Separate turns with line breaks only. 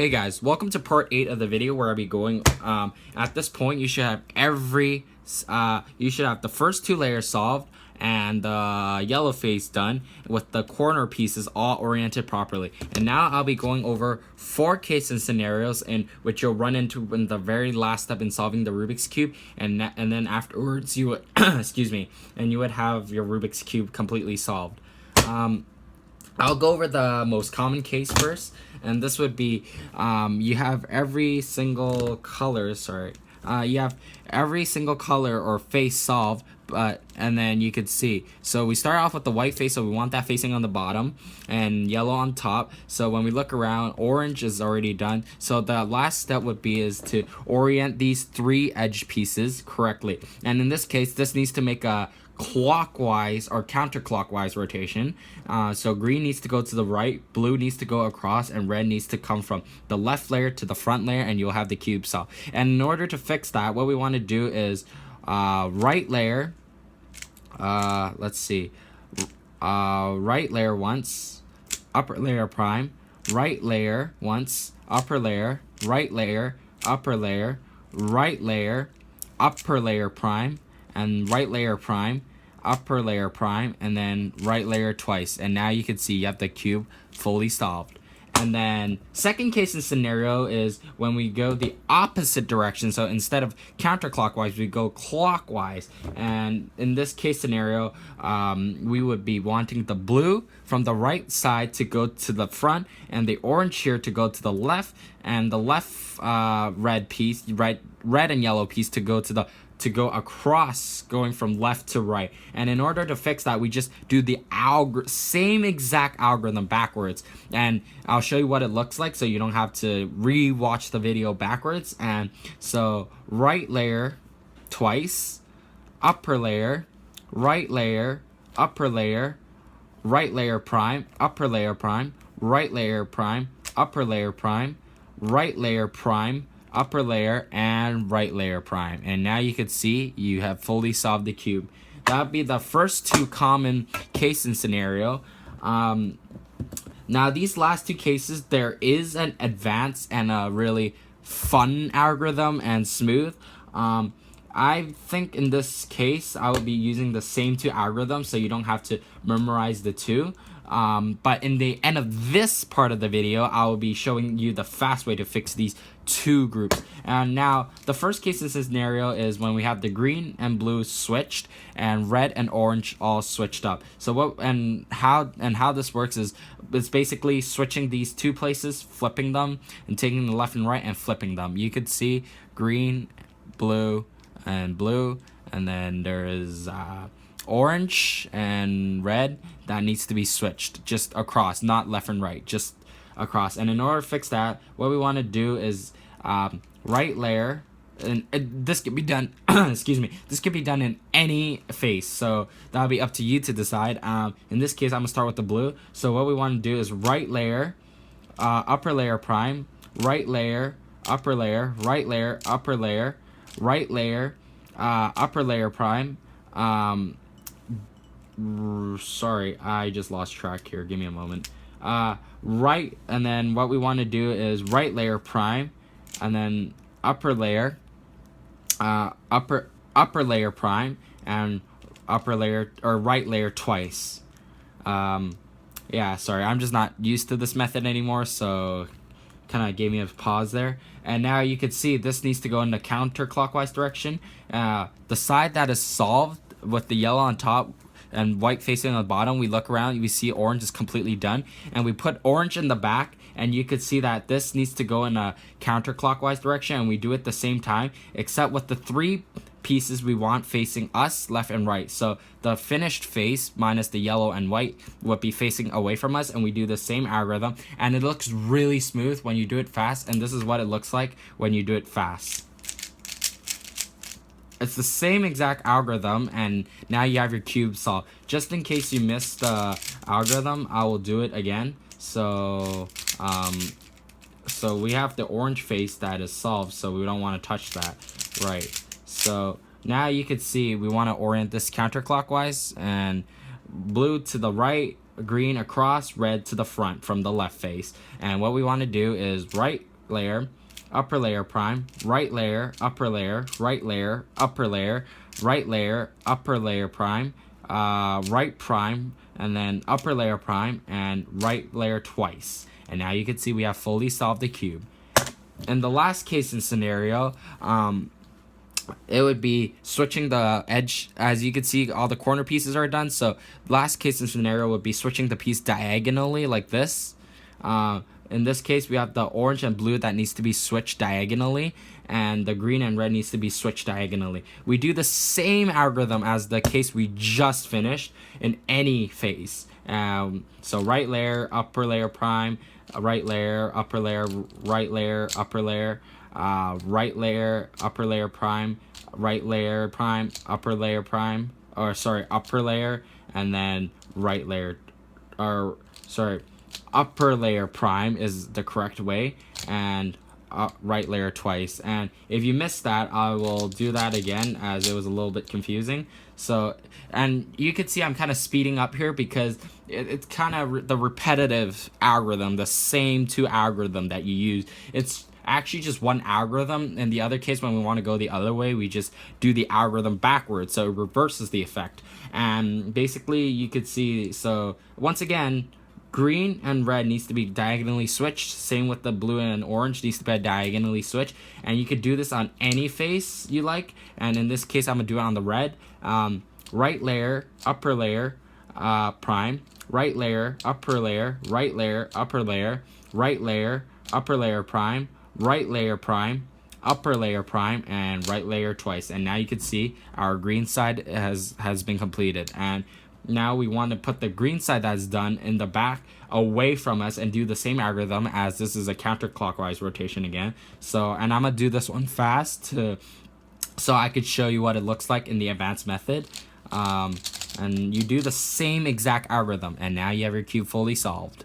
Hey guys, welcome to part 8 of the video where I'll be going, at this point you should have the first 2 layers solved and the yellow face done with the corner pieces all oriented properly. And now I'll be going over 4 case and scenarios in which you'll run into in the very last step in solving the Rubik's Cube, and then afterwards you would, excuse me, and you would have your Rubik's Cube completely solved. I'll go over the most common case first, and this would be you have every single color, you have every single color or face solved, and then you could see. So we start off with the white face, so we want that facing on the bottom, and yellow on top. So when we look around, orange is already done. So the last step would be is to orient these 3 edge pieces correctly. And in this case, this needs to make a clockwise or counterclockwise rotation. So green needs to go to the right, blue needs to go across, and red needs to come from the left layer to the front layer, and you'll have the cube solved. And in order to fix that, what we want to do is right layer, right layer once, upper layer prime, right layer once, upper layer, right layer, upper layer, right layer, upper layer prime, and right layer prime, upper layer prime, and then right layer twice. And now you can see you have the cube fully solved. And then second case and scenario is when we go the opposite direction. So instead of counterclockwise, we go clockwise. And in this case scenario, we would be wanting the blue from the right side to go to the front, and the orange here to go to the left, and the left red piece, red and yellow piece to go across, going from left to right. And in order to fix that, we just do the same exact algorithm backwards, and I'll show you what it looks like so you don't have to re-watch the video backwards. And so right layer twice, upper layer, right layer, upper layer, right layer prime, upper layer prime, right layer prime, upper layer prime, right layer prime, upper layer, and right layer prime. And now you can see you have fully solved the cube. That would be the first 2 common case and scenario. Now these last 2 cases, there is an advanced and a really fun algorithm and smooth. I think in this case I will be using the same 2 algorithms, so you don't have to memorize the 2. But in the end of this part of the video, I will be showing you the fast way to fix these 2 groups. And now the first case in this scenario is when we have the green and blue switched and red and orange all switched up. So how this works is it's basically switching these 2 places, flipping them, and taking the left and right and flipping them. You could see green, blue, and then there is orange and red that needs to be switched just across, not left and right, just across. And in order to fix that, what we want to do is right layer, and this could be done excuse me, this could be done in any face, so that'll be up to you to decide. In this case, I'm gonna start with the blue. So what we want to do is right layer, upper layer prime, right layer, upper layer, right layer, upper layer, right layer, upper layer prime. Sorry, I just lost track here, give me a moment. Right, and then what we want to do is right layer prime, and then upper layer, upper layer prime, and upper layer or right layer twice. Yeah, sorry, I'm just not used to this method anymore, so kind of gave me a pause there. And now you can see this needs to go in the counterclockwise direction. The side that is solved with the yellow on top and white facing on the bottom, we look around, we see orange is completely done, and we put orange in the back, and you could see that this needs to go in a counterclockwise direction, and we do it the same time, except with the 3 pieces we want facing us, left and right. So the finished face minus the yellow and white would be facing away from us, and we do the same algorithm, and it looks really smooth when you do it fast, and this is what it looks like when you do it fast. It's the same exact algorithm, and now you have your cube solved. Just in case you missed the algorithm, I will do it again. So we have the orange face that is solved, so we don't want to touch that. Right. So now you can see we want to orient this counterclockwise, and blue to the right, green across, red to the front from the left face. And what we want to do is right layer, upper layer prime, right layer, upper layer, right layer, upper layer, right layer, upper layer prime, right prime, and then upper layer prime, and right layer twice. And now you can see we have fully solved the cube. In the last case and scenario, it would be switching the edge. As you can see, all the corner pieces are done. So last case and scenario would be switching the piece diagonally like this. In this case, we have the orange and blue that needs to be switched diagonally, and the green and red needs to be switched diagonally. We do the same algorithm as the case we just finished in any phase. So right layer, upper layer prime, right layer, upper layer, right layer, upper layer, right layer, upper layer prime, right layer prime, upper layer prime, or sorry, upper layer, and then right layer, or sorry, upper layer prime is the correct way, and right layer twice. And if you missed that, I will do that again, as it was a little bit confusing. So, and you can see I'm kind of speeding up here because it's kind of the repetitive algorithm, the same two algorithm that you use. It's actually just one algorithm. In the other case, when we want to go the other way, we just do the algorithm backwards, so it reverses the effect. And basically you could see, so once again, green and red needs to be diagonally switched. Same with the blue and orange needs to be diagonally switched. And you could do this on any face you like. And in this case, I'm gonna do it on the red. Right layer, upper layer, prime. Right layer, upper layer, right layer, upper layer, right layer, upper layer prime, right layer prime, upper layer prime, and right layer twice. And now you can see our green side has been completed. And now we want to put the green side that's done in the back away from us and do the same algorithm, as this is a counterclockwise rotation again. So, and I'm gonna do this one fast so I could show you what it looks like in the advanced method. And you do the same exact algorithm, and now you have your cube fully solved.